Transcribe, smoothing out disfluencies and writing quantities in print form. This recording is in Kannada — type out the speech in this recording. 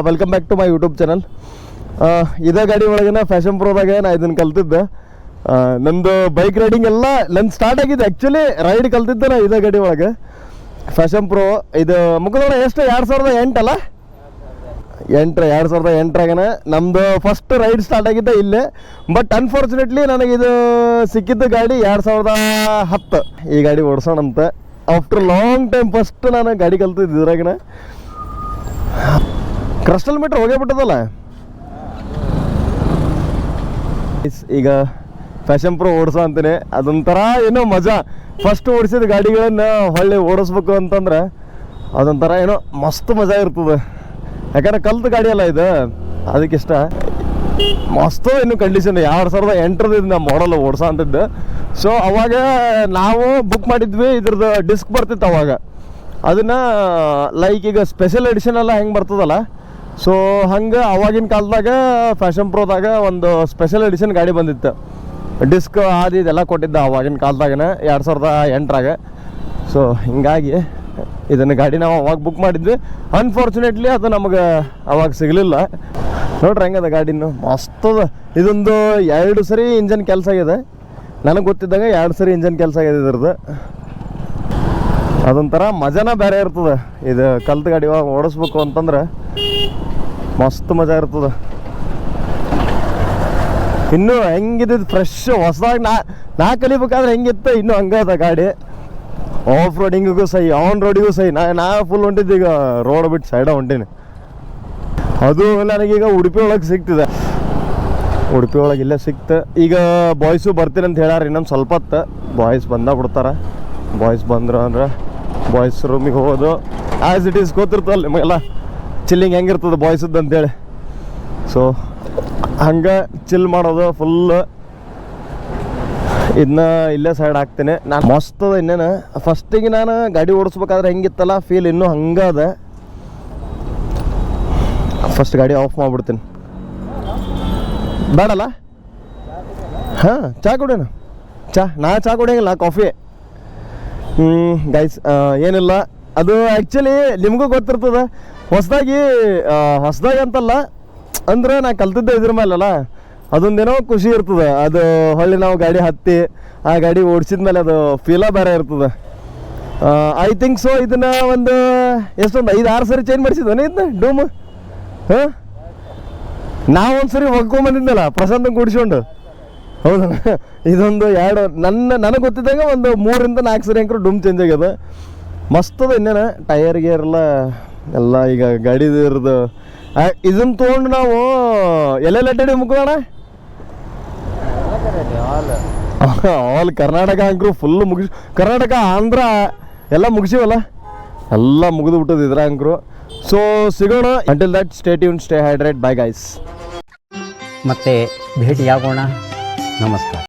Welcome back to my YouTube channel. ಇದೇ ಗಾಡಿ ಒಳಗೆ ಫ್ಯಾಷನ್ ಪ್ರೋದಾಗ ನಾ ಇದನ್ನು ಕಲ್ತಿದ್ದೆ. ನಂದು ಬೈಕ್ ರೈಡಿಂಗ್ ಎಲ್ಲ ನನ್ನ ಸ್ಟಾರ್ಟ್ ಆಗಿದೆ. ಆ್ಯಕ್ಚುಲಿ ರೈಡ್ ಕಲ್ತಿದ್ದೆ ನಾ ಇದೇ ಗಾಡಿ ಒಳಗೆ ಫ್ಯಾಷನ್ ಪ್ರೋ. ಇದು ಮುಖದೊಳ ಎಷ್ಟು 2008 ಅಲ್ಲ, 2008ರಾಗನ ನಮ್ಮದು ಫಸ್ಟ್ ರೈಡ್ ಸ್ಟಾರ್ಟ್ ಆಗಿದ್ದೆ ಇಲ್ಲೇ. ಬಟ್ ಅನ್ಫಾರ್ಚುನೇಟ್ಲಿ ನನಗಿದು ಸಿಕ್ಕಿದ್ದ ಗಾಡಿ 2010. ಈ ಗಾಡಿ ಓಡಿಸೋಣಂತ ಆಫ್ಟರ್ ಲಾಂಗ್ ಟೈಮ್ ಫಸ್ಟ್ ನಾನು ಗಾಡಿ ಕಲ್ತಿದ್ದೆ ಇದ್ರಾಗಿನ. ಕ್ರಸ್ಟಲ್ ಮೀಟ್ರ್ ಹೋಗೇ ಬಿಟ್ಟದಲ್ಲ. ಈಗ ಫ್ಯಾಷನ್ ಪ್ರೋ ಓಡಿಸೋ ಅಂತೀನಿ, ಅದೊಂಥರ ಏನೋ ಮಜಾ. ಫಸ್ಟ್ ಓಡಿಸಿದ ಗಾಡಿಗಳನ್ನು ಹೊಳ್ಳಿ ಓಡಿಸ್ಬೇಕು ಅಂತಂದ್ರೆ ಅದೊಂಥರ ಏನೋ ಮಸ್ತ್ ಮಜಾ ಇರ್ತದೆ. ಯಾಕಂದ್ರೆ ಕಲ್ತ ಗಾಡಿ ಅಲ್ಲ ಇದು, ಅದಕ್ಕಿಷ್ಟ ಮಸ್ತು. ಇನ್ನು ಕಂಡೀಷನ್ 2008 ನಮ್ಮ ಮಾಡಲ್ ಓಡಿಸೋ ಅಂತಿದ್ದೆ. ಸೊ ಅವಾಗ ನಾವು ಬುಕ್ ಮಾಡಿದ್ವಿ, ಇದ್ರದ್ದು ಡಿಸ್ಕ್ ಬರ್ತಿತ್ತು ಅವಾಗ. ಅದನ್ನು ಲೈಕ್ ಈಗ ಸ್ಪೆಷಲ್ ಎಡಿಷನ್ ಎಲ್ಲ ಹೆಂಗೆ ಬರ್ತದಲ್ಲ, ಸೊ ಹಂಗೆ ಅವಾಗಿನ ಕಾಲದಾಗ ಫ್ಯಾಷನ್ ಪ್ರೋದಾಗ ಒಂದು ಸ್ಪೆಷಲ್ ಎಡಿಷನ್ ಗಾಡಿ ಬಂದಿತ್ತು. ಡಿಸ್ಕ್ ಅದು ಇದೆಲ್ಲ ಕೊಟ್ಟಿದ್ದ ಅವಾಗಿನ ಕಾಲದಾಗನೇ 2008ರಾಗ. ಸೊ ಹಿಂಗಾಗಿ ಇದನ್ನು ಗಾಡಿ ನಾವು ಅವಾಗ ಬುಕ್ ಮಾಡಿದ್ವಿ. ಅನ್ಫಾರ್ಚುನೇಟ್ಲಿ ಅದು ನಮಗೆ ಅವಾಗ ಸಿಗಲಿಲ್ಲ. ನೋಡ್ರಿ ಹೆಂಗದ ಗಾಡಿನೂ ಮಸ್ತದ. ಇದೊಂದು 2 ಸರಿ ಇಂಜನ್ ಕೆಲಸ ಆಗಿದೆ. ನನಗೆ ಗೊತ್ತಿದ್ದಾಗ 2 ಸರಿ ಇಂಜನ್ ಕೆಲಸ ಆಗಿದೆ ಇದ್ರದ್ದು. ಅದೊಂಥರ ಮಜಾನ ಬೇರೆ ಇರ್ತದೆ. ಇದು ಕಲ್ತ ಗಾಡಿ ಓಡಿಸ್ಬೇಕು ಅಂತಂದ್ರೆ ಮಸ್ತ್ ಮಜಾ ಇರ್ತದೆ. ಇನ್ನೂ ಹೆಂಗಿದ್ದು ಫ್ರೆಶ್ ಹೊಸದಾಗಿ ನಾ ಕಲಿಬೇಕಾದ್ರೆ ಹೆಂಗಿತ್ತು ಇನ್ನೂ ಹಂಗದ ಗಾಡಿ. ಆಫ್ ರೋಡಿಂಗಿಗೂ ಸೈ, ಆನ್ ರೋಡಿಗೂ ಸೈ. ನಾ ಫುಲ್ ಹೊಂಟಿದ್ದೆ, ಈಗ ರೋಡ್ ಬಿಟ್ಟು ಸೈಡ ಹೊಂಟೀನಿ. ಅದು ನನಗೀಗ ಉಡುಪಿ ಒಳಗೆ ಸಿಗ್ತಿದೆ. ಉಡುಪಿ ಒಳಗೆ ಇಲ್ಲೇ ಸಿಕ್ತು. ಈಗ ಬಾಯ್ಸು ಬರ್ತೀನಿ ಅಂತ ಹೇಳ್ಯಾರ. ಇನ್ನೊಂದು ಸ್ವಲ್ಪ ಹೊತ್ತು ಬಾಯ್ಸ್ ಬಂದಾಗ ಬಿಡ್ತಾರೆ. ಬಾಯ್ಸ್ ಬಂದ್ರು ಅಂದ್ರೆ ಬಾಯ್ಸ್ ರೂಮಿಗೆ ಹೋಗೋದು ಆ್ಯಸ್ ಇಟ್ ಈಸ್ ಗೊತ್ತಿರ್ತಲ್ಲ ನಿಮಗೆಲ್ಲ ಚಿಲ್ಲಿಂಗ್ ಹೆಂಗಿರ್ತದೆ ಬಾಯ್ಸದ್ದು ಅಂತೇಳಿ. ಸೊ ಹಂಗೆ ಚಿಲ್ ಮಾಡೋದು ಫುಲ್. ಇದನ್ನ ಇಲ್ಲೇ ಸೈಡ್ ಹಾಕ್ತೀನಿ ನಾನು. ಮಸ್ತದ. ಇನ್ನೇನು ಫಸ್ಟಿಗೆ ನಾನು ಗಾಡಿ ಓಡಿಸ್ಬೇಕಾದ್ರೆ ಹೆಂಗಿತ್ತಲ್ಲ ಫೀಲ್ ಇನ್ನೂ ಹಂಗೆ ಅದ. ಫಸ್ಟ್ ಗಾಡಿ ಆಫ್ ಮಾಡಿಬಿಡ್ತೀನಿ. ಬೇಡಲ್ಲ? ಹಾಂ, ಚಹಾ ಕುಡಿಯೋಣ. ನಾ ಚಹಾ ಕುಡಿಯಂಗಿಲ್ಲ, ಕಾಫಿ. ಗೈಸ್ ಏನಿಲ್ಲ, ಅದು ಆ್ಯಕ್ಚುಲಿ ನಿಮಗೂ ಗೊತ್ತಿರ್ತದೆ. ಹೊಸದಾಗಿ ಅಂತಲ್ಲ ಅಂದ್ರೆ ನಾ ಕಲ್ತಿದ್ದೆ ಇದ್ರ ಮೇಲಲ್ಲ, ಅದೊಂದೇನೋ ಖುಷಿ ಇರ್ತದೆ. ಅದು ಹೊಳ್ಳಿ ನಾವು ಗಾಡಿ ಹತ್ತಿ ಆ ಗಾಡಿ ಓಡಿಸಿದ್ಮೇಲೆ ಅದು ಫೀಲ ಬೇರೆ ಇರ್ತದೆ. ಐ ಥಿಂಕ್ ಸೊ ಇದನ್ನು ಒಂದು ಎಷ್ಟೊಂದು 5-6 ಸರಿ ಚೇಂಜ್ ಮಾಡಿಸಿದ್ವನೇ ಇದನ್ನ ಡೂಮ್. ಹಾಂ, ನಾವೊಂದು ಸರಿ ಒಗ್ಕೊಂಬಂದಿದ್ನಲ್ಲ ಪ್ರಶಾಂತಂಗೆ ಕೂಡಿಸ್ಕೊಂಡು. ಹೌದಾ, ಇದೊಂದು 2 ನನಗೆ ಗೊತ್ತಿದ್ದಾಗ ಒಂದು 3-4 ಸರಿ ಅಂಕರು ಡೂಮ್ ಚೇಂಜ್ ಆಗ್ಯದ. ಮಸ್ತದ. ಇನ್ನೇನು ಟೈರ್ ಗೇರ್ ಎಲ್ಲ ಈಗ ಗಾಡಿದು ಇರೋದು. ಇದನ್ನು ತೊಗೊಂಡು ನಾವು ಎಲ್ಲೆಲ್ಲಿ ಅಡ್ಡಾಡಿ ಮುಗೋಣ. ಆಲ್ ಕರ್ನಾಟಕ ಅಂಕರು ಫುಲ್ ಮುಗಿಸಿ, ಕರ್ನಾಟಕ ಆಂಧ್ರ ಎಲ್ಲ ಮುಗಿಸಿವಲ್ಲ, ಎಲ್ಲ ಮುಗಿದು ಬಿಟ್ಟದ ಇದ್ರ ಅಂಕರು. ಸೊ ಸಿಗೋಣ. Until that stay tune, stay hydrate. Bye guys. ಮತ್ತೆ ಭೇಟಿಯಾಗೋಣ. ನಮಸ್ಕಾರ.